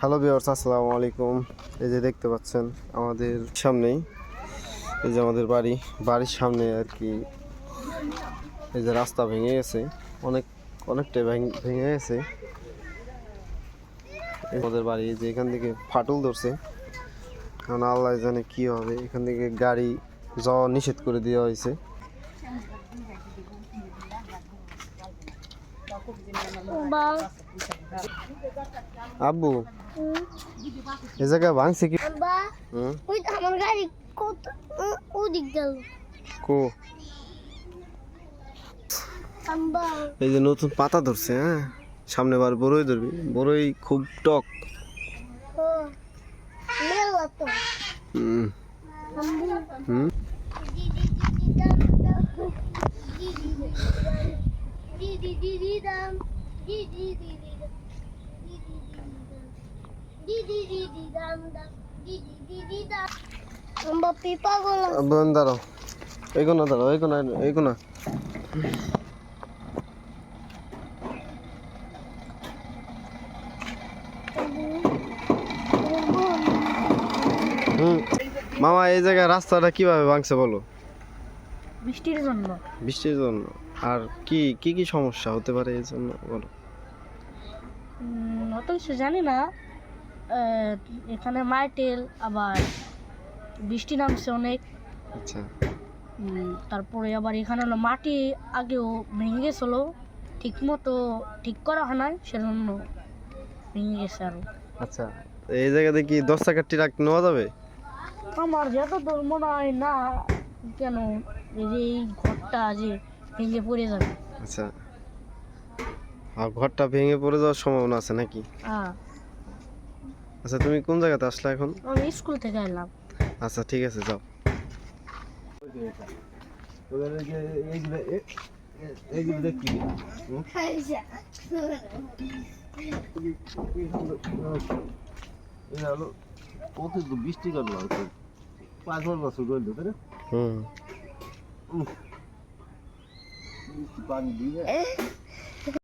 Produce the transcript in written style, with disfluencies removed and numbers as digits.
Hello viewers, আসসালামু আলাইকুম। এই যে দেখতে পাচ্ছেন আমাদের সামনেই এই যে আমাদের বাড়ির সামনে আর কি এই যে রাস্তা ভেঙে গেছে, অনেকটাই ভেঙে গেছে। আমাদের বাড়ি যে এখান থেকে ফাটল ধরছে, কারণ আল্লাহ জানে কি হবে। এখান থেকে গাড়ি যাওয়া নিষেধ করে দেওয়া হয়েছে। আব্বু, এই জায়গায় ভাঙছে কি? আমার গাড়ি কত ওদিক গেল কো এই যে নতুন পাতা ধরছে। হ্যাঁ, সামনে বার বড়ই ধরবি। বড়ই খুব টক। হুম হুম দাঁড়াও, এইগুলো দাঁড়াও, এইগুলো মামা, এই জায়গায় রাস্তাটা কিভাবে ভাঙছে বলো? বৃষ্টির জন্য। বৃষ্টির জন্য? আর কি কি কি সমস্যা হতে পারে এই জন্য বলো? অত কিছু জানি না। এখানে মার্টেল, আবার বৃষ্টি নামছে অনেক। আচ্ছা, তারপরে আবার এখানে হলো মাটি আগেও ভেঙে গেছিলো, ঠিক মতো ঠিক করা হয় নাই, সেজন্য ভেঙে গেছে আরো। আচ্ছা, এই জায়গাতে কি 10 টাকার ট্রাক নেওয়া যাবে? আমার যত দূর মনে হয় না, কেন এই যে এই ঘরটা যে ভেঙে পড়ে যাবে। আচ্ছা, আর ঘরটা ভেঙে পড়ে যাওয়ার সম্ভাবনা আছে নাকি? হ্যাঁ। আচ্ছা, তুমি কোন জায়গাতে আসলে এখন? আমি স্কুল থেকে এলাম। আচ্ছা, ঠিক আছে, যাও। বৃষ্টি কাটলো 5 বছর রইল তাই না? হুম পানি দিয়ে